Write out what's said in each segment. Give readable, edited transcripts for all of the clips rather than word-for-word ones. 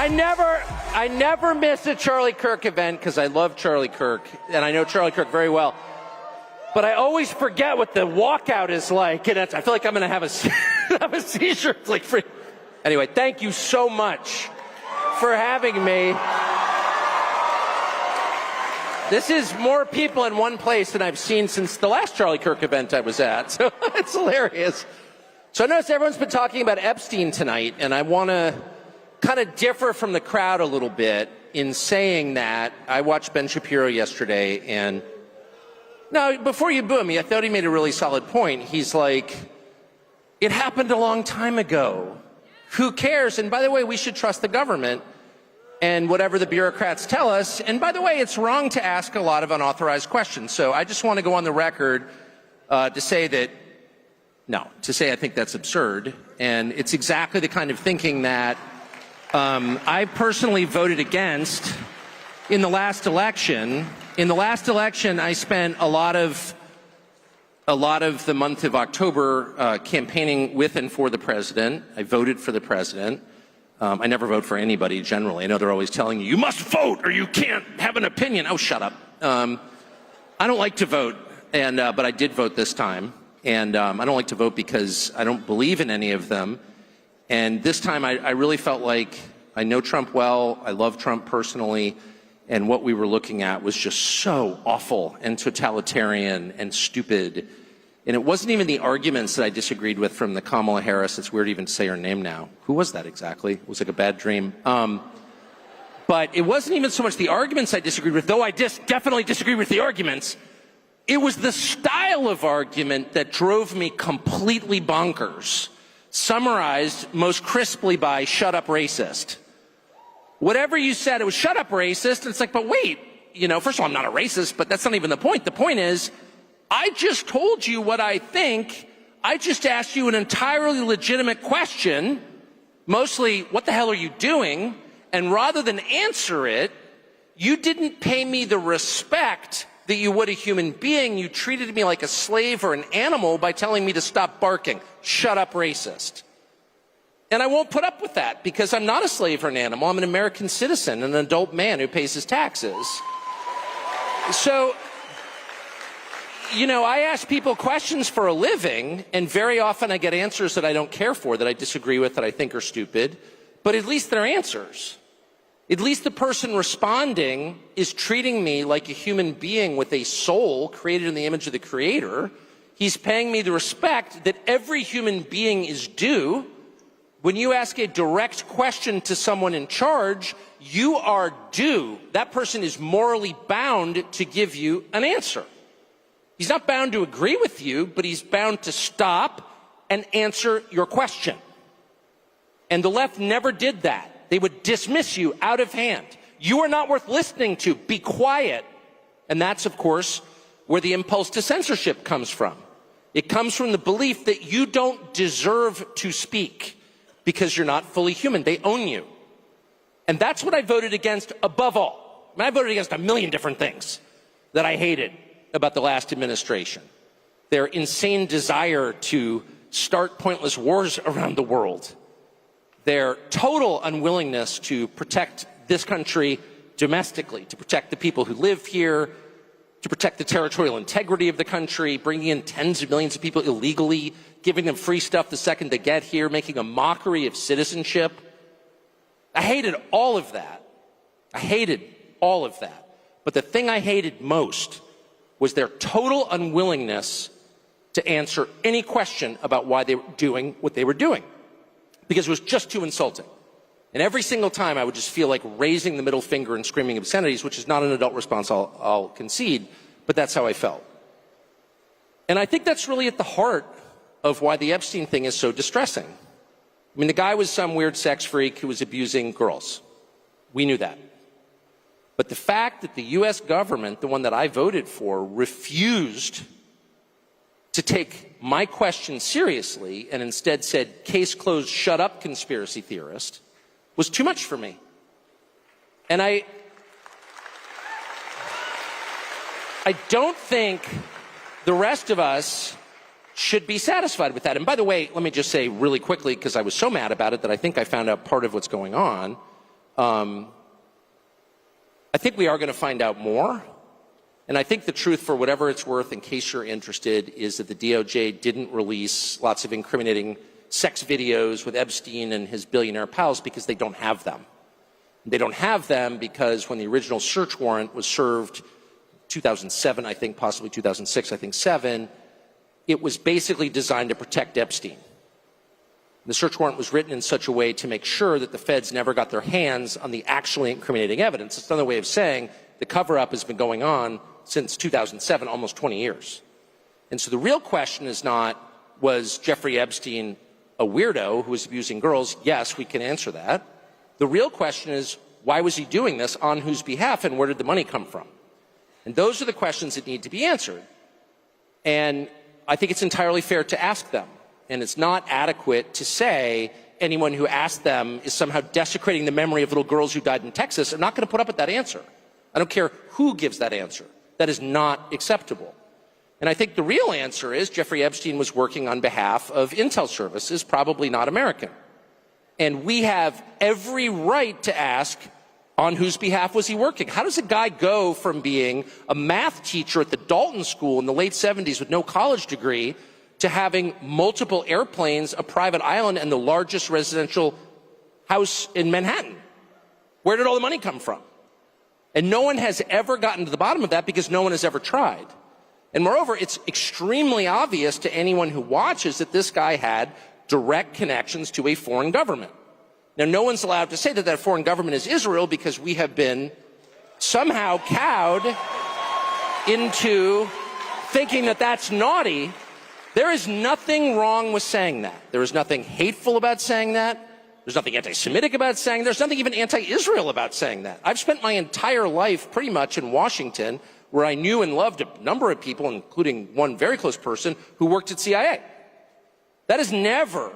I never miss a Charlie Kirk event because I love Charlie Kirk, and I know Charlie Kirk very well. But I always forget what the walkout is like, and I feel like I'm going to have a seizure. It's like free. Anyway, thank you so much for having me. This is more people in one place than I've seen since the last Charlie Kirk event I was at, so it's hilarious. So I notice everyone's been talking about Epstein tonight, and I want to kind of differ from the crowd a little bit in saying that I watched Ben Shapiro yesterday, and now, before you boo me, I thought he made a really solid point. He's like, it happened a long time ago. Who cares? And by the way, we should trust the government and whatever the bureaucrats tell us. And by the way, it's wrong to ask a lot of unauthorized questions. So I just want to go on the record to say I think that's absurd. And it's exactly the kind of thinking that I personally voted against in the last election. In the last election, I spent a lot of the month of October campaigning with and for the president. I voted for the president. I never vote for anybody generally. I know they're always telling you, you must vote or you can't have an opinion. Oh, shut up. I don't like to vote, but I did vote this time. And I don't like to vote because I don't believe in any of them. And this time I really felt like I know Trump well. I love Trump personally. And what we were looking at was just so awful and totalitarian and stupid. And it wasn't even the arguments that I disagreed with from the Kamala Harris. It's weird even to say her name now. Who was that exactly? It was like a bad dream. But it wasn't even so much the arguments I disagreed with, though I definitely disagreed with the arguments. It was the style of argument that drove me completely bonkers, summarized most crisply by "shut up, racist." Whatever you said, it was "shut up, racist." And it's like, but wait, first of all, I'm not a racist, but that's not even the point. The point is, I just told you what I think. I just asked you an entirely legitimate question, mostly, what the hell are you doing? And rather than answer it, you didn't pay me the respect that you would a human being. You treated me like a slave or an animal by telling me to stop barking. Shut up, racist. And I won't put up with that because I'm not a slave or an animal. I'm an American citizen, an adult man who pays his taxes. So, I ask people questions for a living, and very often I get answers that I don't care for, that I disagree with, that I think are stupid. But at least they're answers. At least the person responding is treating me like a human being with a soul created in the image of the Creator. He's paying me the respect that every human being is due. When you ask a direct question to someone in charge, you are due. That person is morally bound to give you an answer. He's not bound to agree with you, but he's bound to stop and answer your question. And the left never did that. They would dismiss you out of hand. You are not worth listening to. Be quiet. And that's, of course, where the impulse to censorship comes from. It comes from the belief that you don't deserve to speak because you're not fully human. They own you. And that's what I voted against above all. I voted against a million different things that I hated about the last administration. Their insane desire to start pointless wars around the world. Their total unwillingness to protect this country domestically, to protect the people who live here, to protect the territorial integrity of the country, bringing in tens of millions of people illegally, giving them free stuff the second they get here, making a mockery of citizenship. I hated all of that. I hated all of that. But the thing I hated most was their total unwillingness to answer any question about why they were doing what they were doing, because it was just too insulting. And every single time I would just feel like raising the middle finger and screaming obscenities, which is not an adult response, I'll concede, but that's how I felt. And I think that's really at the heart of why the Epstein thing is so distressing. I mean, the guy was some weird sex freak who was abusing girls. We knew that. But the fact that the U.S. government, the one that I voted for, refused to take my question seriously and instead said, case closed, shut up, conspiracy theorist, was too much for me. And I don't think the rest of us should be satisfied with that. And by the way, let me just say really quickly, because I was so mad about it that I think I found out part of what's going on. I think we are going to find out more. And I think the truth, for whatever it's worth, in case you're interested, is that the DOJ didn't release lots of incriminating sex videos with Epstein and his billionaire pals because they don't have them. They don't have them because when the original search warrant was served 2007, I think, possibly 2006, I think 7, it was basically designed to protect Epstein. The search warrant was written in such a way to make sure that the feds never got their hands on the actually incriminating evidence. It's another way of saying the cover-up has been going on since 2007, almost 20 years. And so the real question is not, was Jeffrey Epstein a weirdo who was abusing girls? Yes, we can answer that. The real question is, why was he doing this, on whose behalf, and where did the money come from? And those are the questions that need to be answered. And I think it's entirely fair to ask them. And it's not adequate to say anyone who asked them is somehow desecrating the memory of little girls who died in Texas. I'm not going to put up with that answer. I don't care who gives that answer. That is not acceptable. And I think the real answer is Jeffrey Epstein was working on behalf of intel services, probably not American. And we have every right to ask, on whose behalf was he working? How does a guy go from being a math teacher at the Dalton School in the late 70s with no college degree to having multiple airplanes, a private island, and the largest residential house in Manhattan? Where did all the money come from? And no one has ever gotten to the bottom of that because no one has ever tried. And moreover, it's extremely obvious to anyone who watches that this guy had direct connections to a foreign government. Now, no one's allowed to say that that foreign government is Israel because we have been somehow cowed into thinking that that's naughty. There is nothing wrong with saying that. There is nothing hateful about saying that. There's nothing anti-Semitic about saying that. There's nothing even anti-Israel about saying that. I've spent my entire life pretty much in Washington, where I knew and loved a number of people, including one very close person who worked at CIA. That has never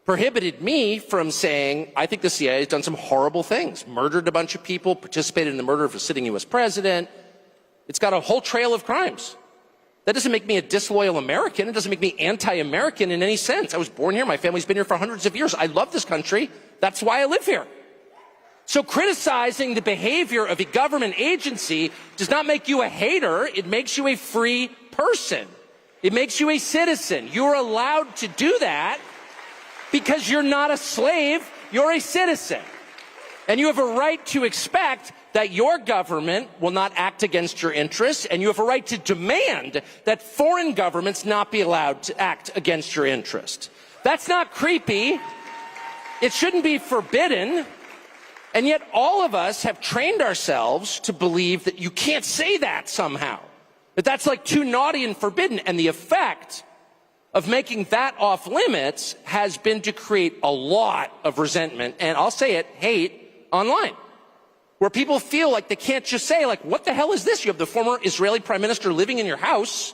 prohibited me from saying, I think the CIA has done some horrible things, murdered a bunch of people, participated in the murder of a sitting U.S. president. It's got a whole trail of crimes. That doesn't make me a disloyal American. It doesn't make me anti-American in any sense. I was born here. My family's been here for hundreds of years. I love this country. That's why I live here. So criticizing the behavior of a government agency does not make you a hater. It makes you a free person. It makes you a citizen. You're allowed to do that because you're not a slave. You're a citizen. And you have a right to expect that your government will not act against your interests, and you have a right to demand that foreign governments not be allowed to act against your interest. That's not creepy. It shouldn't be forbidden. And yet all of us have trained ourselves to believe that you can't say that somehow, that that's like too naughty and forbidden. And the effect of making that off limits has been to create a lot of resentment, and I'll say it, hate online, where people feel like they can't just say, like, what the hell is this? You have the former Israeli prime minister living in your house.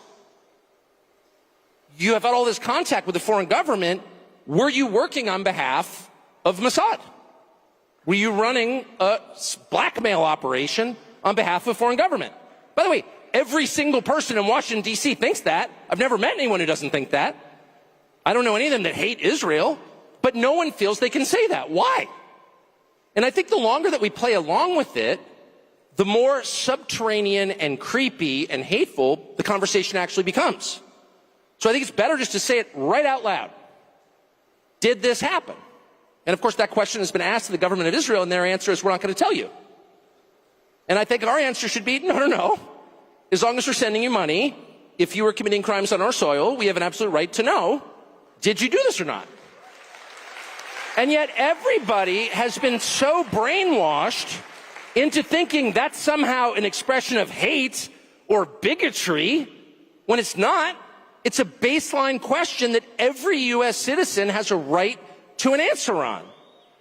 You have had all this contact with the foreign government. Were you working on behalf of Mossad? Were you running a blackmail operation on behalf of a foreign government? By the way, every single person in Washington, D.C. thinks that. I've never met anyone who doesn't think that. I don't know any of them that hate Israel, but no one feels they can say that. Why? And I think the longer that we play along with it, the more subterranean and creepy and hateful the conversation actually becomes. So I think it's better just to say it right out loud. Did this happen? And of course that question has been asked to the government of Israel, and their answer is, we're not going to tell you. And I think our answer should be, no. As long as we're sending you money, if you were committing crimes on our soil, we have an absolute right to know, did you do this or not? And yet everybody has been so brainwashed into thinking that's somehow an expression of hate or bigotry, when it's not. It's a baseline question that every U.S. citizen has a right to an answer on.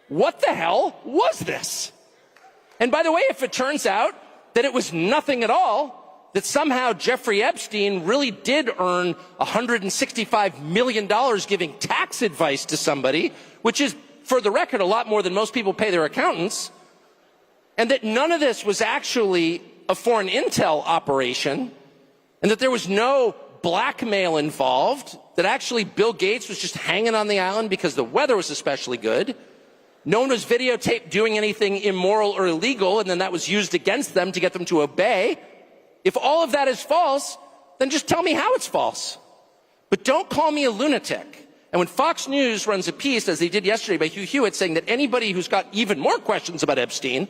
What the hell was this? And by the way, if it turns out that it was nothing at all, that somehow Jeffrey Epstein really did earn $165 million giving tax advice to somebody, which is, for the record, a lot more than most people pay their accountants, and that none of this was actually a foreign intel operation, and that there was no blackmail involved, that actually Bill Gates was just hanging on the island because the weather was especially good, No one was videotaped doing anything immoral or illegal, and then that was used against them to get them to obey. If all of that is false, then just tell me how it's false. But don't call me a lunatic. And when Fox News runs a piece, as they did yesterday by Hugh Hewitt, saying that anybody who's got even more questions about Epstein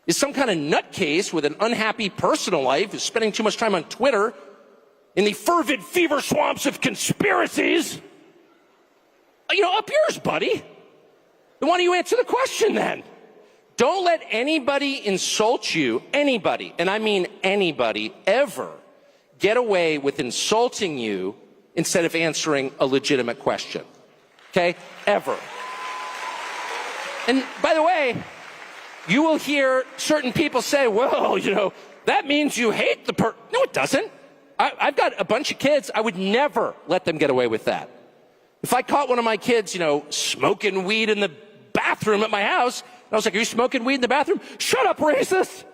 is some kind of nutcase with an unhappy personal life, who's spending too much time on Twitter in the fervid fever swamps of conspiracies, up yours, buddy. Then why don't you answer the question then? Don't let anybody insult you, anybody, and I mean anybody, ever get away with insulting you instead of answering a legitimate question. Okay? Ever. And by the way, you will hear certain people say, well, that means you hate the person. No, it doesn't. I've got a bunch of kids. I would never let them get away with that. If I caught one of my kids, smoking weed in the bathroom at my house, and I was like, are you smoking weed in the bathroom? Shut up, racist.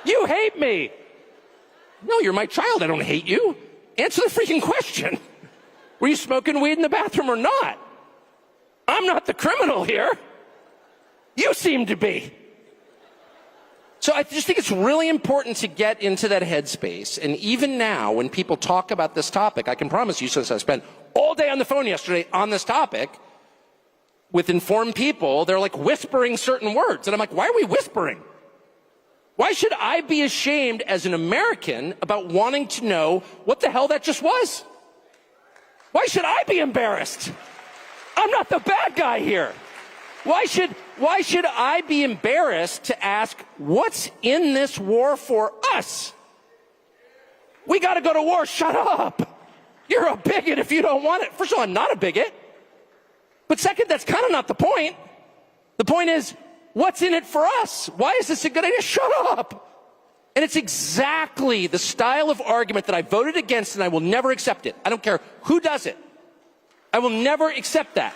You hate me. No, you're my child. I don't hate you. Answer the freaking question. Were you smoking weed in the bathroom or not? I'm not the criminal here. You seem to be. So I just think it's really important to get into that headspace. And even now, when people talk about this topic, I can promise you, since I spent all day on the phone yesterday on this topic with informed people, they're like whispering certain words. And I'm like, why are we whispering? Why should I be ashamed as an American about wanting to know what the hell that just was? Why should I be embarrassed? I'm not the bad guy here. Why should I be embarrassed to ask what's in this war for us? We got to go to war. Shut up. You're a bigot if you don't want it. First of all, I'm not a bigot. But second, that's kind of not the point. The point is, what's in it for us? Why is this a good idea? Shut up. And it's exactly the style of argument that I voted against, and I will never accept it. I don't care who does it. I will never accept that.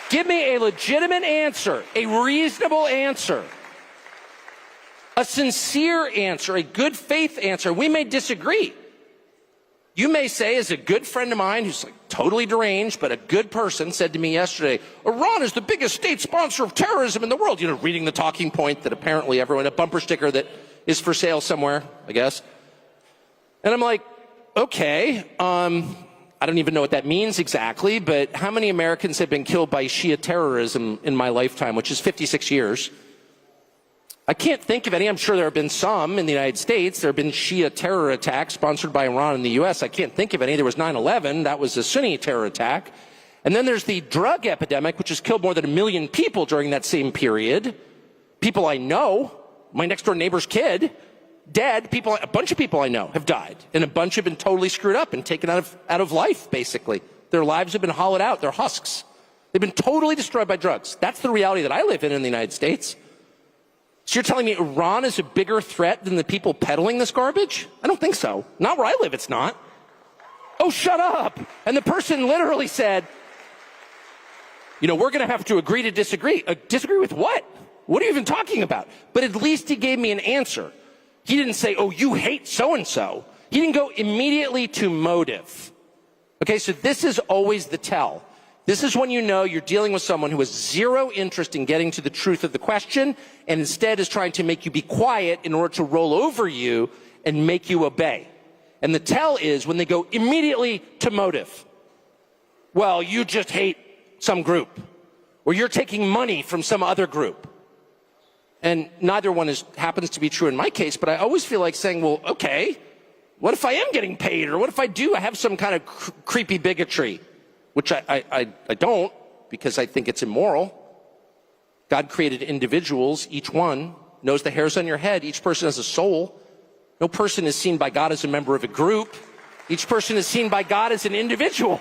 Give me a legitimate answer, a reasonable answer, a sincere answer, a good faith answer. We may disagree. You may say, as a good friend of mine who's like totally deranged, but a good person, said to me yesterday, Iran is the biggest state sponsor of terrorism in the world. Reading the talking point that apparently everyone, a bumper sticker that is for sale somewhere, I guess. And I'm like, okay, I don't even know what that means exactly, but how many Americans have been killed by Shia terrorism in my lifetime, which is 56 years? I can't think of any. I'm sure there have been some in the United States. There have been Shia terror attacks sponsored by Iran in the U.S. I can't think of any. There was 9/11. That was a Sunni terror attack. And then there's the drug epidemic, which has killed more than 1 million people during that same period. People I know, my next-door neighbor's kid, dead. A bunch of people I know have died. And a bunch have been totally screwed up and taken out of life, basically. Their lives have been hollowed out. They're husks. They've been totally destroyed by drugs. That's the reality that I live in the United States. So you're telling me Iran is a bigger threat than the people peddling this garbage? I don't think so. Not where I live, it's not. Oh, shut up. And the person literally said, we're going to have to agree to disagree. Disagree with what? What are you even talking about? But at least he gave me an answer. He didn't say, oh, you hate so-and-so. He didn't go immediately to motive. Okay, so this is always the tell. This is when you know you're dealing with someone who has zero interest in getting to the truth of the question and instead is trying to make you be quiet in order to roll over you and make you obey. And the tell is when they go immediately to motive. Well, you just hate some group, or you're taking money from some other group. And neither one happens to be true in my case, but I always feel like saying, well, okay, what if I am getting paid? Or what if I have some kind of creepy bigotry? Which I don't, because I think it's immoral. God created individuals. Each one knows the hairs on your head. Each person has a soul. No person is seen by God as a member of a group. Each person is seen by God as an individual.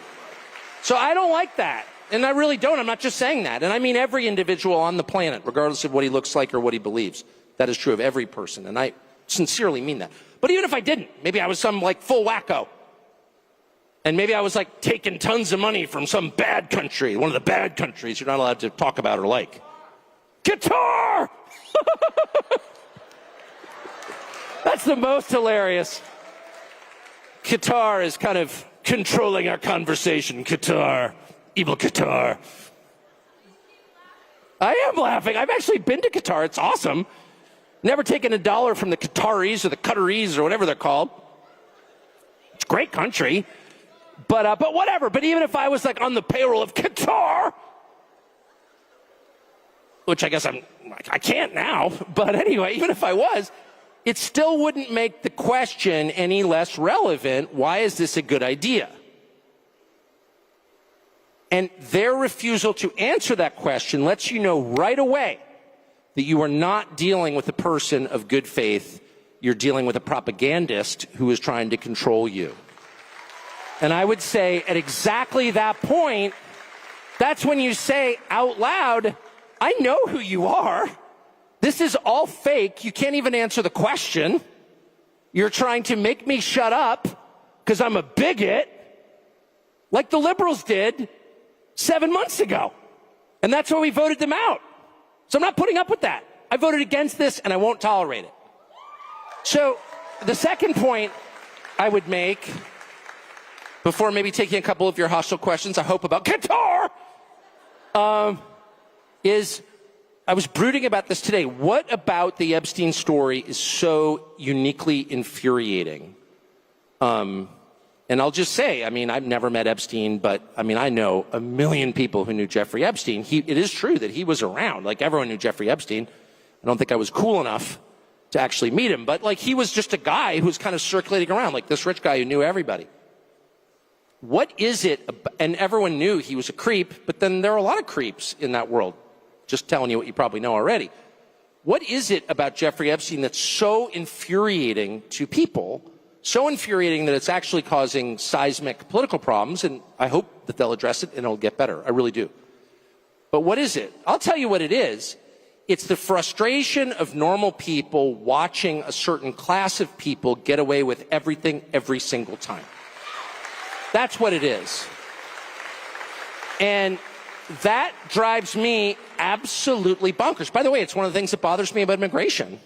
So I don't like that. And I really don't. I'm not just saying that. And I mean every individual on the planet, regardless of what he looks like or what he believes. That is true of every person. And I sincerely mean that. But even if I didn't, maybe I was some full wacko. And maybe I was taking tons of money from some bad country, one of the bad countries you're not allowed to talk about or like. Qatar! That's the most hilarious. Qatar is kind of controlling our conversation. Qatar. Evil Qatar. I am laughing. I've actually been to Qatar. It's awesome. Never taken $1 from the Qataris or the Qataris or whatever they're called. It's a great country. But whatever. But even if I was like on the payroll of Qatar, which I guess I can't now. But anyway, even if I was, it still wouldn't make the question any less relevant. Why is this a good idea? And their refusal to answer that question lets you know right away that you are not dealing with a person of good faith. You're dealing with a propagandist who is trying to control you. And I would say at exactly that point, that's when you say out loud, I know who you are. This is all fake. You can't even answer the question. You're trying to make me shut up because I'm a bigot, like the liberals did 7 months ago. And that's why we voted them out. So I'm not putting up with that. I voted against this, and I won't tolerate it. So the second point I would make, before maybe taking a couple of your hostile questions, I hope, about Qatar, is I was brooding about this today. What about the Epstein story is so uniquely infuriating? And I'll just say, I mean, I've never met Epstein, but I mean, I know a million people who knew Jeffrey Epstein. It is true that he was around. Like, everyone knew Jeffrey Epstein. I don't think I was cool enough to actually meet him, but like, he was just a guy who was kind of circulating around, like this rich guy who knew everybody. What is it? And everyone knew he was a creep, but then there are a lot of creeps in that world. Just telling you what you probably know already. What is it about Jeffrey Epstein that's so infuriating to people? So infuriating that it's actually causing seismic political problems, and I hope that they'll address it and it'll get better. I really do. But what is it? I'll tell you what it is. It's the frustration of normal people watching a certain class of people get away with everything every single time. That's what it is. And that drives me absolutely bonkers. By the way, it's one of the things that bothers me about immigration.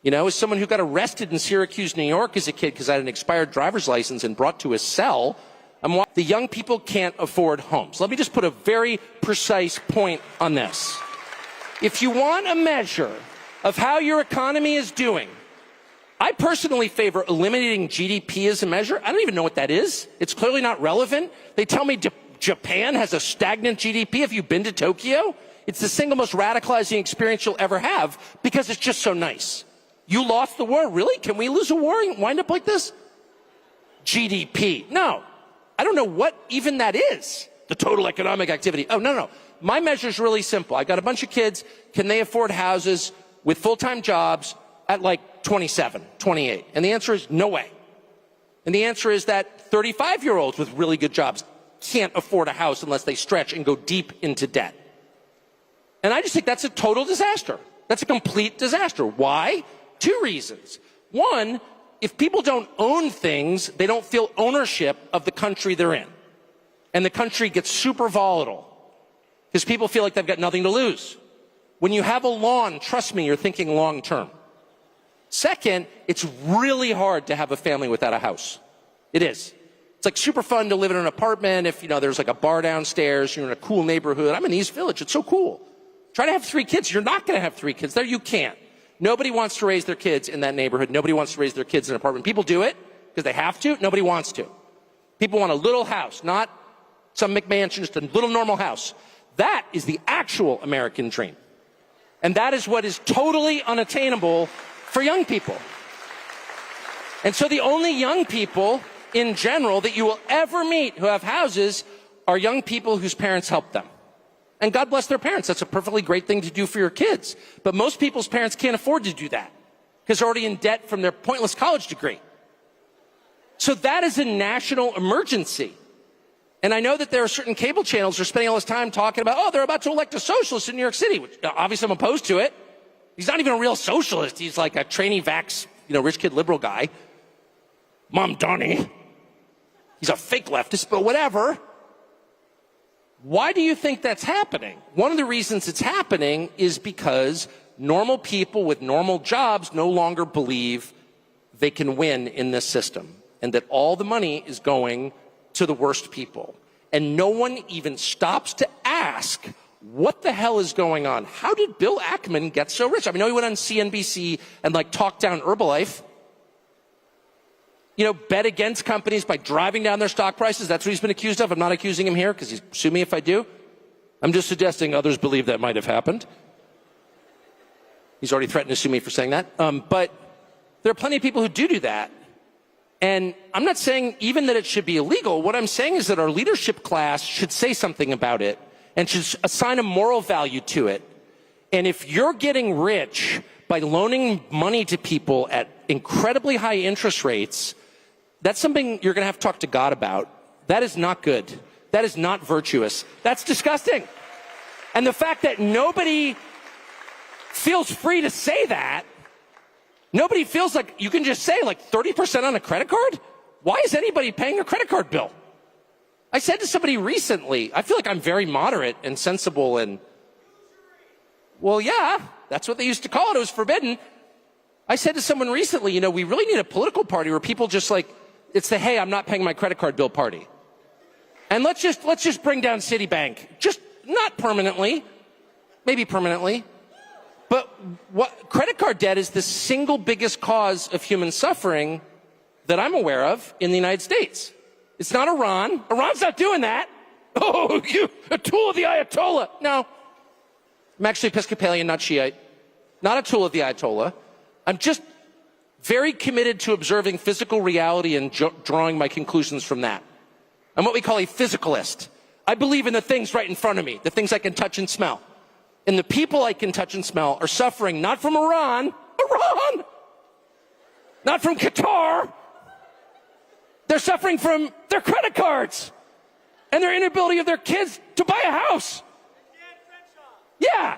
You know, as someone who got arrested in Syracuse, New York as a kid because I had an expired driver's license and brought to a cell, the young people can't afford homes. Let me just put a very precise point on this. If you want a measure of how your economy is doing, I personally favor eliminating GDP as a measure. I don't even know what that is. It's clearly not relevant. They tell me Japan has a stagnant GDP. Have you been to Tokyo? It's the single most radicalizing experience you'll ever have because it's just so nice. You lost the war? Really? Can we lose a war and wind up like this? GDP. No. I don't know what even that is. The total economic activity. Oh, no. My measure is really simple. I got a bunch of kids. Can they afford houses with full-time jobs at like 27, 28? And the answer is no way. And the answer is that 35-year-olds with really good jobs can't afford a house unless they stretch and go deep into debt. And I just think that's a total disaster. That's a complete disaster. Why? 2 reasons. One, if people don't own things, they don't feel ownership of the country they're in. And the country gets super volatile because people feel like they've got nothing to lose. When you have a lawn, trust me, you're thinking long term. Second, it's really hard to have a family without a house. It is. It's like super fun to live in an apartment if, you know, there's like a bar downstairs, you're in a cool neighborhood. I'm in East Village. It's so cool. Try to have 3 kids. You're not going to have 3 kids there. You can't. Nobody wants to raise their kids in that neighborhood. Nobody wants to raise their kids in an apartment. People do it because they have to. Nobody wants to. People want a little house, not some McMansion, just a little normal house. That is the actual American dream. And that is what is totally unattainable for young people. And so the only young people in general that you will ever meet who have houses are young people whose parents help them. And God bless their parents. That's a perfectly great thing to do for your kids. But most people's parents can't afford to do that because they're already in debt from their pointless college degree. So that is a national emergency. And I know that there are certain cable channels that are spending all this time talking about, oh, they're about to elect a socialist in New York City, which obviously I'm opposed to it. He's not even a real socialist. He's like a trainee vax, rich kid liberal guy. Mom Donnie. He's a fake leftist, but whatever. Why do you think that's happening? One of the reasons it's happening is because normal people with normal jobs no longer believe they can win in this system and that all the money is going to the worst people. And no one even stops to ask what the hell is going on? How did Bill Ackman get so rich? I mean, I know he went on CNBC and like talked down Herbalife. You know, bet against companies by driving down their stock prices. That's what he's been accused of. I'm not accusing him here because he's sue me if I do. I'm just suggesting others believe that might have happened. He's already threatened to sue me for saying that. But there are plenty of people who do that. And I'm not saying even that it should be illegal. What I'm saying is that our leadership class should say something about it and should assign a moral value to it. And if you're getting rich by loaning money to people at incredibly high interest rates, that's something you're going to have to talk to God about. That is not good. That is not virtuous. That's disgusting. And the fact that nobody feels free to say that, nobody feels like you can just say like 30% on a credit card? Why is anybody paying a credit card bill? I said to somebody recently, I feel like I'm very moderate and sensible and, well, yeah, that's what they used to call it. It was forbidden. I said to someone recently, you know, we really need a political party where people just like, it's the, hey, I'm not paying my credit card bill party. And let's just bring down Citibank. Just not permanently, maybe permanently. But what credit card debt is the single biggest cause of human suffering that I'm aware of in the United States. It's not Iran. Iran's not doing that. Oh, you, a tool of the Ayatollah. No. I'm actually Episcopalian, not Shiite. Not a tool of the Ayatollah. I'm just very committed to observing physical reality and drawing my conclusions from that. I'm what we call a physicalist. I believe in the things right in front of me, the things I can touch and smell. And the people I can touch and smell are suffering not from Iran, not from Qatar. They're suffering from their credit cards and their inability of their kids to buy a house. Yeah.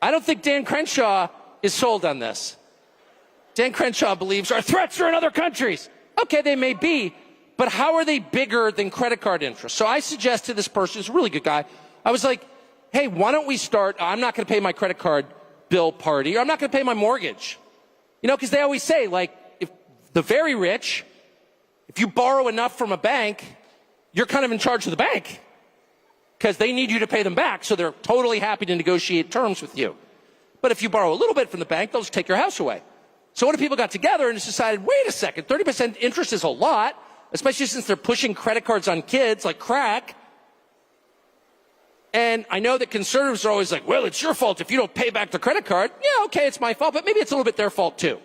I don't think Dan Crenshaw is sold on this. Dan Crenshaw believes our threats are in other countries. Okay, they may be, but how are they bigger than credit card interest? So I suggest to this person, who's a really good guy, I was like, hey, why don't we start, I'm not going to pay my credit card bill party, or I'm not going to pay my mortgage. You know, because they always say, like, if the very rich, if you borrow enough from a bank, you're kind of in charge of the bank because they need you to pay them back, so they're totally happy to negotiate terms with you. But if you borrow a little bit from the bank, they'll just take your house away. So what if people got together and just decided, wait a second, 30% interest is a lot, especially since they're pushing credit cards on kids like crack. And I know that conservatives are always like, well, it's your fault if you don't pay back the credit card. Yeah, okay, it's my fault, but maybe it's a little bit their fault too.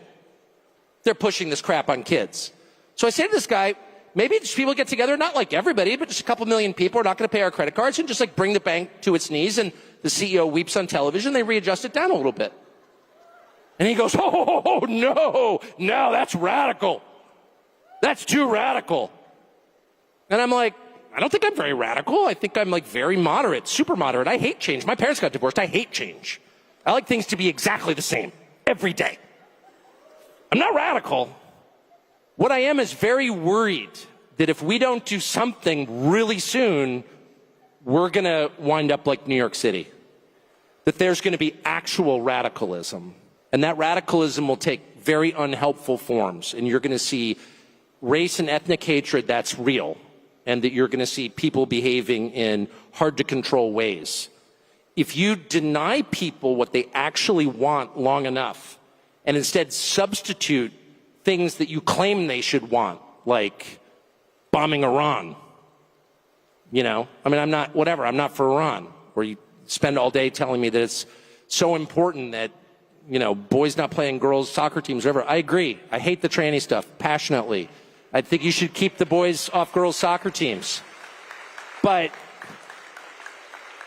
They're pushing this crap on kids. So I say to this guy, maybe just people get together, not like everybody, but just a couple million people are not going to pay our credit cards, and just like bring the bank to its knees, and the CEO weeps on television, they readjust it down a little bit. And he goes, oh, no, that's radical. That's too radical. And I'm like, I don't think I'm very radical. I think I'm like very moderate, super moderate. I hate change. My parents got divorced. I hate change. I like things to be exactly the same every day. I'm not radical. What I am is very worried that if we don't do something really soon, we're going to wind up like New York City. That there's going to be actual radicalism. And that radicalism will take very unhelpful forms. And you're going to see race and ethnic hatred that's real. And that you're going to see people behaving in hard-to-control ways. If you deny people what they actually want long enough, and instead substitute things that you claim they should want, like bombing Iran, you know? I mean, I'm not for Iran, where you spend all day telling me that it's so important that, you know, boys not playing girls' soccer teams, whatever. I agree. I hate the tranny stuff passionately. I think you should keep the boys off girls' soccer teams. But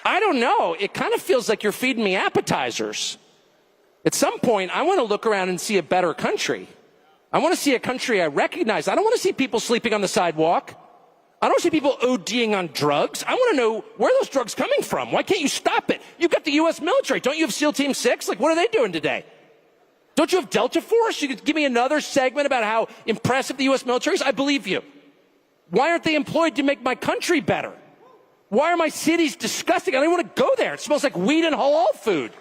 I don't know. It kind of feels like you're feeding me appetizers. At some point, I want to look around and see a better country. I want to see a country I recognize. I don't want to see people sleeping on the sidewalk. I don't want to see people ODing on drugs. I want to know where those drugs coming from. Why can't you stop it? You've got the U.S. military. Don't you have SEAL Team 6? Like, what are they doing today? Don't you have Delta Force? You could give me another segment about how impressive the U.S. military is? I believe you. Why aren't they employed to make my country better? Why are my cities disgusting? I don't even want to go there. It smells like weed and halal food.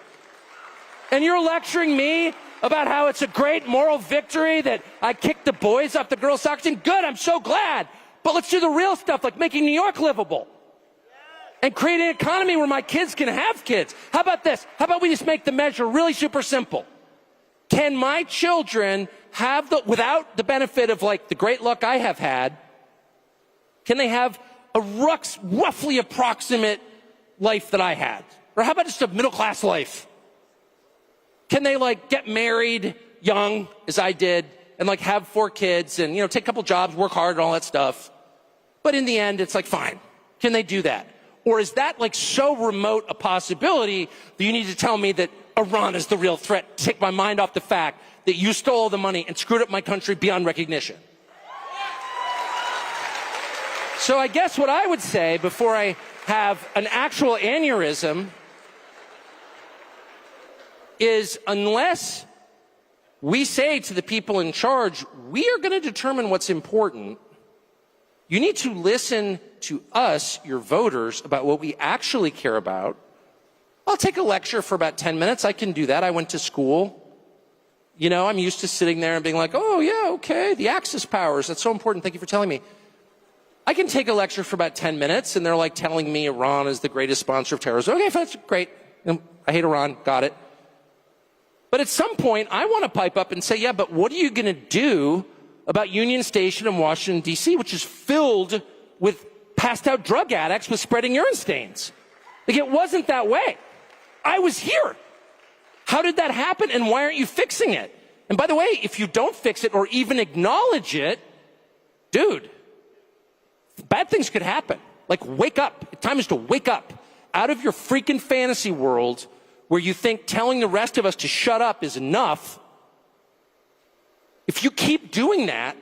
And you're lecturing me about how it's a great moral victory that I kicked the boys off the girls' soccer team? Good, I'm so glad. But let's do the real stuff, like making New York livable. and create an economy where my kids can have kids. How about this? How about we just make the measure really super simple? Can my children have without the benefit of like the great luck I have had, can they have a roughly approximate life that I had? Or how about just a middle class life? Can they like get married young, as I did, and like have 4 kids and, you know, take a couple jobs, work hard and all that stuff? But in the end, it's like, fine. Can they do that? Or is that like so remote a possibility that you need to tell me that Iran is the real threat to take my mind off the fact that you stole all the money and screwed up my country beyond recognition? So I guess what I would say before I have an actual aneurysm is, unless we say to the people in charge, we are going to determine what's important, you need to listen to us, your voters, about what we actually care about. I'll take a lecture for about 10 minutes. I can do that. I went to school. You know, I'm used to sitting there and being like, oh, yeah, okay, the Axis powers, that's so important. Thank you for telling me. I can take a lecture for about 10 minutes, and they're like telling me Iran is the greatest sponsor of terrorism. Okay, that's great. I hate Iran. Got it. But at some point, I want to pipe up and say, yeah, but what are you going to do about Union Station in Washington, D.C., which is filled with passed-out drug addicts with spreading urine stains? Like, it wasn't that way. I was here. How did that happen, and why aren't you fixing it? And by the way, if you don't fix it or even acknowledge it, dude, bad things could happen. Like, wake up. Time is to wake up out of your freaking fantasy world where you think telling the rest of us to shut up is enough. If you keep doing that,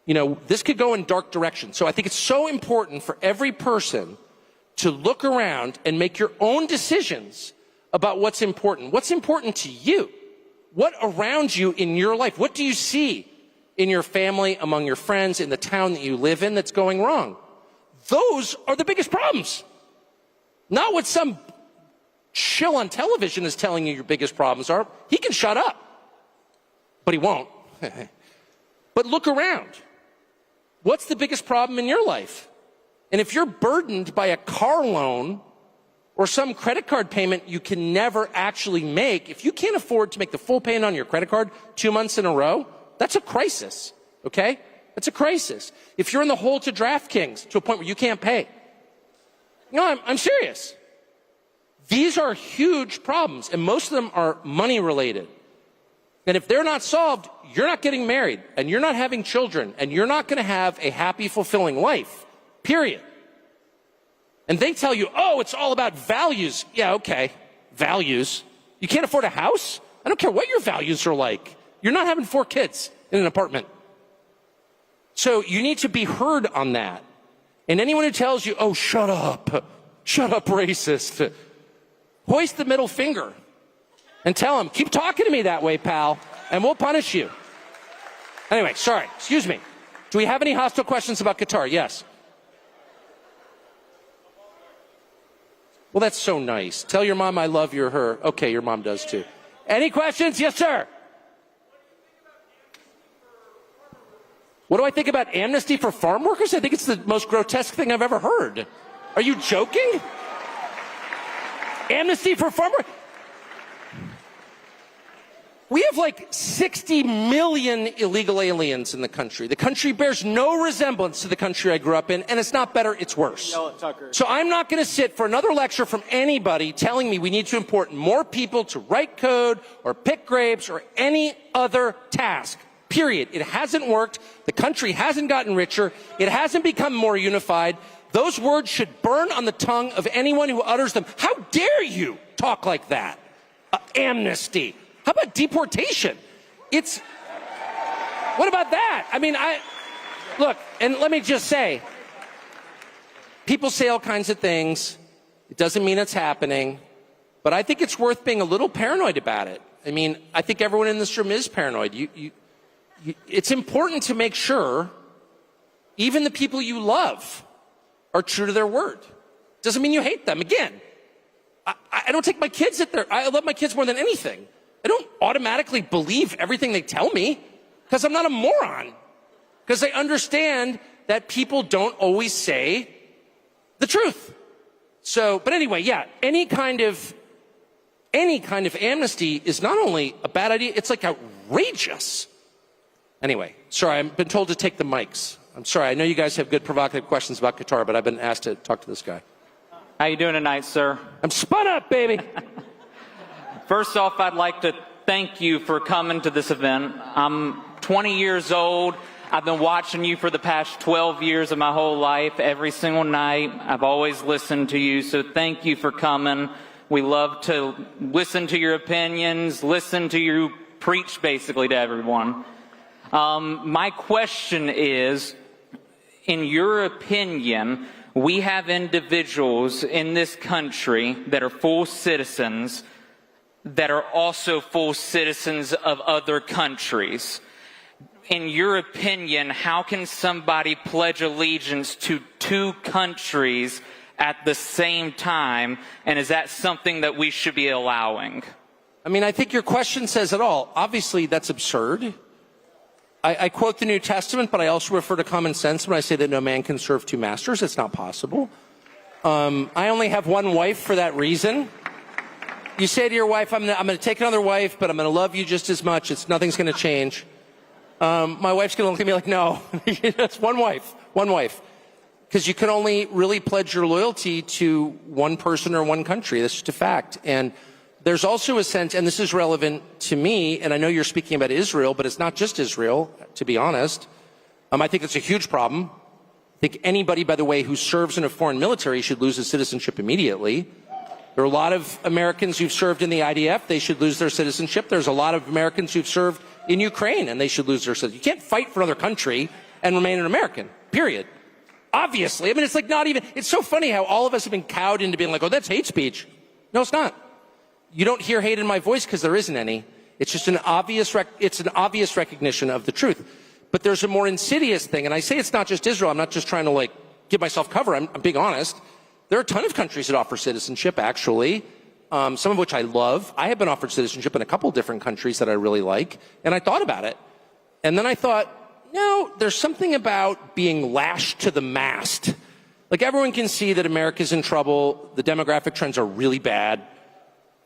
you know, this could go in dark direction. So I think it's so important for every person to look around and make your own decisions about what's important. What's important to you? What around you in your life? What do you see in your family, among your friends, in the town that you live in that's going wrong? Those are the biggest problems. Not what some shill on television is telling you your biggest problems are. He can shut up, but he won't. But look around. What's the biggest problem in your life? And if you're burdened by a car loan or some credit card payment you can never actually make, if you can't afford to make the full payment on your credit card 2 months in a row, that's a crisis, okay? That's a crisis. If you're in the hole to DraftKings to a point where you can't pay, no, I'm serious. These are huge problems, and most of them are money related. And if they're not solved, you're not getting married, and you're not having children, and you're not going to have a happy, fulfilling life, period. And they tell you, oh, it's all about values. Yeah, okay, values. You can't afford a house? I don't care what your values are like. You're not having 4 kids in an apartment. So you need to be heard on that. And anyone who tells you, oh, shut up, racist, hoist the middle finger and tell them, keep talking to me that way, pal, and we'll punish you. Anyway, sorry, excuse me. Do we have any hostile questions about Qatar? Yes. Well, that's so nice. Tell your mom I love you or her. Okay, your mom does too. Any questions? Yes, sir. What do I think about amnesty for farm workers? I think it's the most grotesque thing I've ever heard. Are you joking? Amnesty for farm workers? We have like 60 million illegal aliens in the country. The country bears no resemblance to the country I grew up in, and it's not better, it's worse. Yell at Tucker. So I'm not going to sit for another lecture from anybody telling me we need to import more people to write code or pick grapes or any other task. Period. It hasn't worked. The country hasn't gotten richer. It hasn't become more unified. Those words should burn on the tongue of anyone who utters them. How dare you talk like that? Amnesty. How about deportation? What about that? I mean, look, and let me just say, people say all kinds of things. It doesn't mean it's happening. But I think it's worth being a little paranoid about it. I mean, I think everyone in this room is paranoid. It's important to make sure even the people you love are true to their word. Doesn't mean you hate them. Again, I don't take my kids at I love my kids more than anything. I don't automatically believe everything they tell me because I'm not a moron. Because I understand that people don't always say the truth. So, but anyway, yeah, any kind of amnesty is not only a bad idea, it's like outrageous. Anyway, sorry, I've been told to take the mics. I'm sorry, I know you guys have good provocative questions about Qatar, but I've been asked to talk to this guy. How you doing tonight, sir? I'm spun up, baby. First off, I'd like to thank you for coming to this event. I'm 20 years old. I've been watching you for the past 12 years of my whole life, every single night. I've always listened to you, so thank you for coming. We love to listen to your opinions, listen to you preach basically to everyone. My question is, in your opinion, we have individuals in this country that are full citizens that are also full citizens of other countries. In your opinion, how can somebody pledge allegiance to two countries at the same time, and is that something that we should be allowing? I mean, I think your question says it all. Obviously, that's absurd. I quote the New Testament, but I also refer to common sense when I say that no man can serve two masters. It's not possible. I only have one wife for that reason. You say to your wife, I'm going to take another wife, but I'm going to love you just as much. Nothing's going to change. My wife's going to look at me like, no, it's one wife. Because you can only really pledge your loyalty to one person or one country. That's just a fact. And there's also a sense, and this is relevant to me, and I know you're speaking about Israel, but it's not just Israel, to be honest. I think it's a huge problem. I think anybody, by the way, who serves in a foreign military should lose his citizenship immediately. There are a lot of Americans who've served in the IDF. They should lose their citizenship. There's a lot of Americans who've served in Ukraine, and they should lose their citizenship. You can't fight for another country and remain an American, period. Obviously. I mean, it's like not even, it's so funny how all of us have been cowed into being like, oh, that's hate speech. No, it's not. You don't hear hate in my voice because there isn't any. It's just an obvious recognition of the truth. But there's a more insidious thing, and I say it's not just Israel. I'm not just trying to like give myself cover. I'm being honest. There are a ton of countries that offer citizenship, actually, some of which I love. I have been offered citizenship in a couple different countries that I really like, and I thought about it. And then I thought, no, there's something about being lashed to the mast. Like, everyone can see that America's in trouble, the demographic trends are really bad,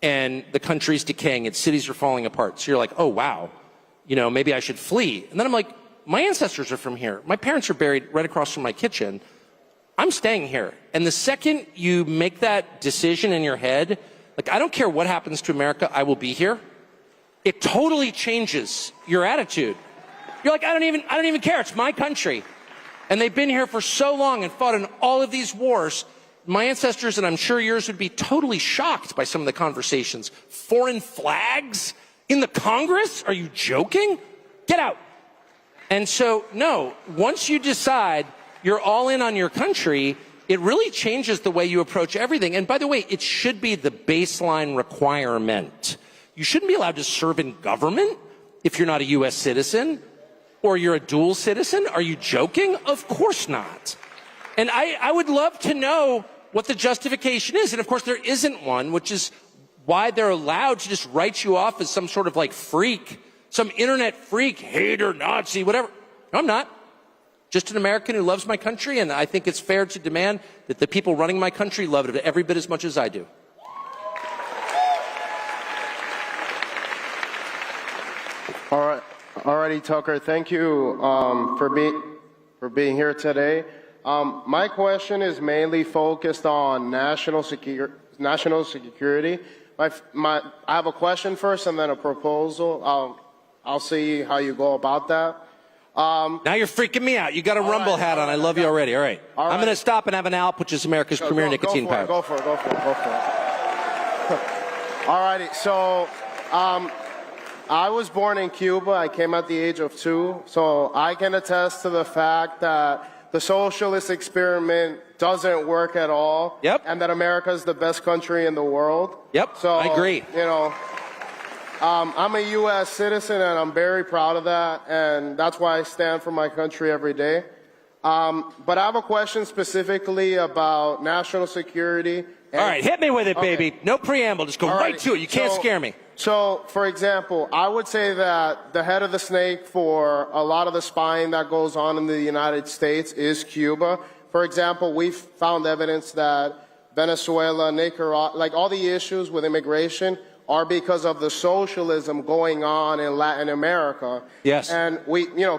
and the country's decaying, its cities are falling apart. So you're like, oh, wow, you know, maybe I should flee. And then I'm like, my ancestors are from here. My parents are buried right across from my kitchen. I'm staying here. And the second you make that decision in your head, like, I don't care what happens to America, I will be here, it totally changes your attitude. You're like, I don't even care. It's my country. And they've been here for so long and fought in all of these wars. My ancestors, and I'm sure yours, would be totally shocked by some of the conversations. Foreign flags in the Congress? Are you joking? Get out. And so, no, once you decide you're all in on your country, it really changes the way you approach everything. And by the way, it should be the baseline requirement. You shouldn't be allowed to serve in government if you're not a U.S. citizen or you're a dual citizen. Are you joking? Of course not. And I would love to know what the justification is. And of course, there isn't one, which is why they're allowed to just write you off as some sort of like freak, some internet freak, hater, Nazi, whatever. No, I'm not. Just an American who loves my country, and I think it's fair to demand that the people running my country love it every bit as much as I do. All righty, Tucker. Thank you for being here today. My question is mainly focused on national security. I have a question first, and then a proposal. I'll see how you go about that. Now you're freaking me out. You got a Rumble hat on. I love you already. All right. I'm going to stop and have an Alp, which is America's premier nicotine pouch. Go for it. All righty. So, I was born in Cuba. I came at the age of 2. So I can attest to the fact that the socialist experiment doesn't work at all. Yep. And that America is the best country in the world. Yep. So, I agree. You know, I'm a U.S. citizen, and I'm very proud of that, and that's why I stand for my country every day. But I have a question specifically about national security. All right, hit me with it, baby. Okay. No preamble. Just go right to it. You can't scare me. So, for example, I would say that the head of the snake for a lot of the spying that goes on in the United States is Cuba. For example, we've found evidence that Venezuela, Nicaragua, like all the issues with immigration are because of the socialism going on in Latin America. Yes. And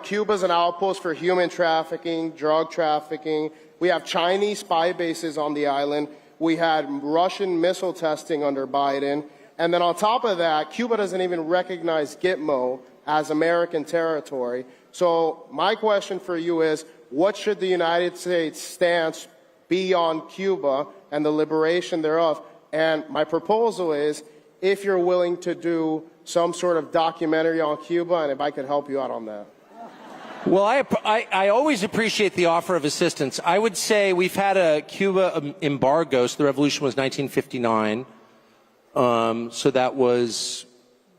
Cuba's an outpost for human trafficking, drug trafficking. We have Chinese spy bases on the island. We had Russian missile testing under Biden. And then on top of that, Cuba doesn't even recognize Gitmo as American territory. So my question for you is, what should the United States stance be on Cuba and the liberation thereof? And my proposal is, if you're willing to do some sort of documentary on Cuba, and if I could help you out on that. Well, I always appreciate the offer of assistance. I would say we've had a Cuba embargo, so the revolution was 1959. So that was,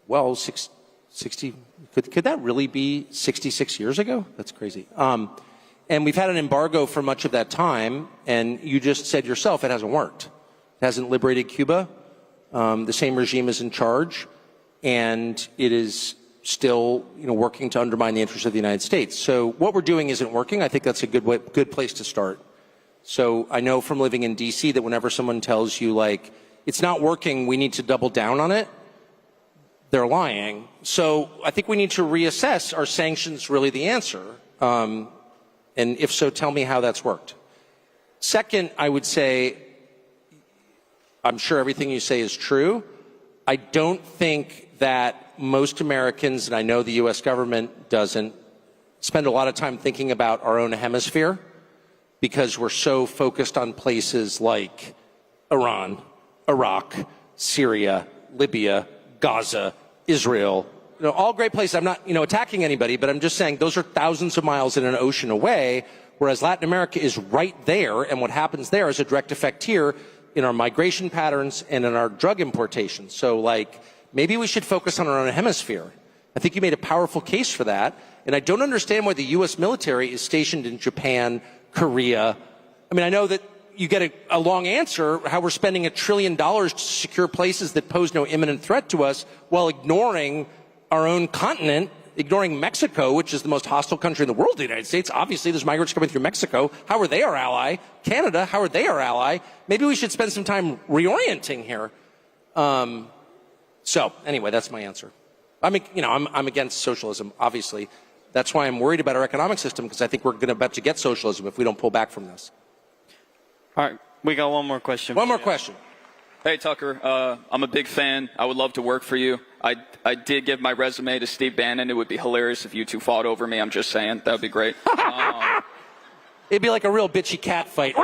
well, 60, could that really be 66 years ago? That's crazy. And we've had an embargo for much of that time, and you just said yourself it hasn't worked. It hasn't liberated Cuba. The same regime is in charge, and it is still, working to undermine the interests of the United States. So what we're doing isn't working. I think that's a good place to start. So I know from living in D.C. that whenever someone tells you, like, it's not working, we need to double down on it, they're lying. So I think we need to reassess, are sanctions really the answer? And if so, tell me how that's worked. Second, I would say, I'm sure everything you say is true. I don't think that most Americans, and I know the U.S. government doesn't, spend a lot of time thinking about our own hemisphere because we're so focused on places like Iran, Iraq, Syria, Libya, Gaza, Israel, all great places. I'm not, attacking anybody, but I'm just saying those are thousands of miles in an ocean away, whereas Latin America is right there, and what happens there is a direct effect here in our migration patterns and in our drug importation. So, maybe we should focus on our own hemisphere. I think you made a powerful case for that, and I don't understand why the U.S. military is stationed in Japan, Korea. I mean, I know that you get a long answer, how we're spending $1 trillion to secure places that pose no imminent threat to us while ignoring our own continent, ignoring Mexico, which is the most hostile country in the world, the United States. Obviously, there's migrants coming through Mexico. How are they our ally? Canada, how are they our ally? Maybe we should spend some time reorienting here. So, anyway, that's my answer. I'm against socialism, obviously. That's why I'm worried about our economic system, because I think we're about to get socialism if we don't pull back from this. All right, we got one more question. One more question. Hey, Tucker, I'm a big fan. I would love to work for you. I did give my resume to Steve Bannon. It would be hilarious if you two fought over me. I'm just saying. That would be great. It'd be like a real bitchy cat fight.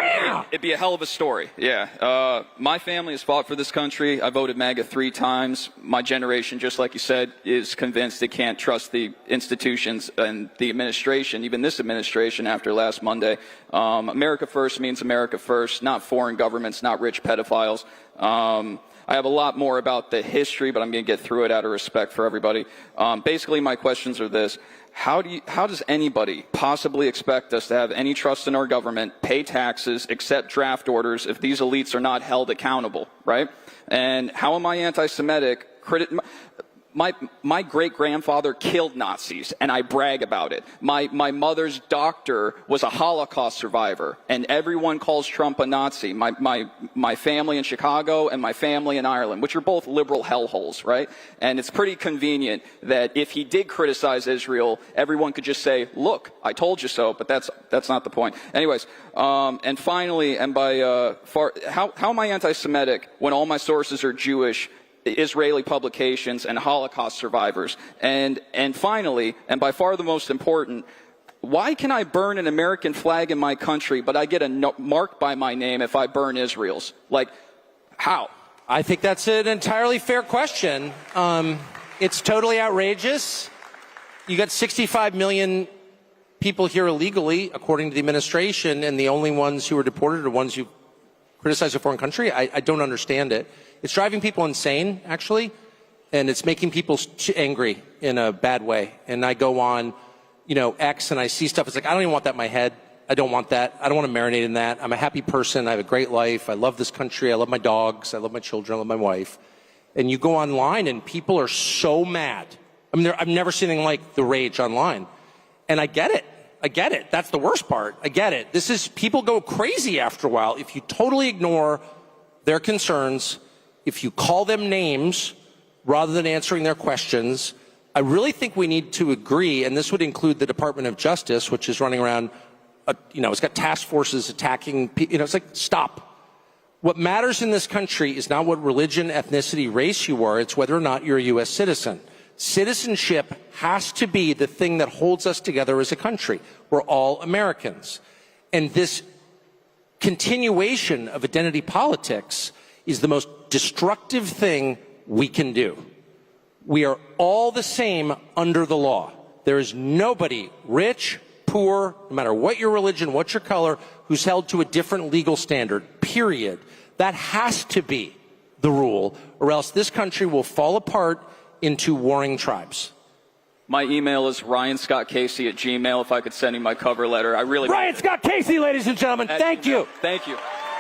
It'd be a hell of a story, yeah. My family has fought for this country. I voted MAGA 3 times. My generation, just like you said, is convinced they can't trust the institutions and the administration, even this administration after last Monday. America first means America first, not foreign governments, not rich pedophiles. I have a lot more about the history, but I'm going to get through it out of respect for everybody. Basically, my questions are this. How does anybody possibly expect us to have any trust in our government, pay taxes, accept draft orders if these elites are not held accountable, right? And how am I anti-Semitic? My great-grandfather killed Nazis, and I brag about it. My mother's doctor was a Holocaust survivor, and everyone calls Trump a Nazi. My family in Chicago and my family in Ireland, which are both liberal hellholes, right? And it's pretty convenient that if he did criticize Israel, everyone could just say, look, I told you so, but that's not the point. Anyways, and finally, and how am I anti-Semitic when all my sources are Jewish, Israeli publications, and Holocaust survivors? And finally, and by far the most important, why can I burn an American flag in my country, but I get a mark by my name if I burn Israel's? How? I think that's an entirely fair question. It's totally outrageous. You got 65 million people here illegally, according to the administration, and the only ones who are deported are ones who criticize a foreign country. I don't understand it. It's driving people insane, actually, and it's making people angry in a bad way. And I go on, X, and I see stuff. It's like, I don't even want that in my head. I don't want that. I don't want to marinate in that. I'm a happy person. I have a great life. I love this country. I love my dogs. I love my children. I love my wife. And you go online, and people are so mad. I mean, I've never seen anything like the rage online. And I get it. I get it. That's the worst part. I get it. People go crazy after a while if you totally ignore their concerns, if you call them names rather than answering their questions, I really think we need to agree, and this would include the Department of Justice, which is running around, it's got task forces attacking people. It's like, stop. What matters in this country is not what religion, ethnicity, race you are. It's whether or not you're a U.S. citizen. Citizenship has to be the thing that holds us together as a country. We're all Americans. And this continuation of identity politics is the most destructive thing we can do. We are all the same under the law. There is nobody, rich, poor, no matter what your religion, what your color, who's held to a different legal standard, period. That has to be the rule, or else this country will fall apart into warring tribes. My email is ryanscottcasey@gmail. If I could send you my cover letter, I really. Ryan Scott Casey, ladies and gentlemen, thank you. Thank you.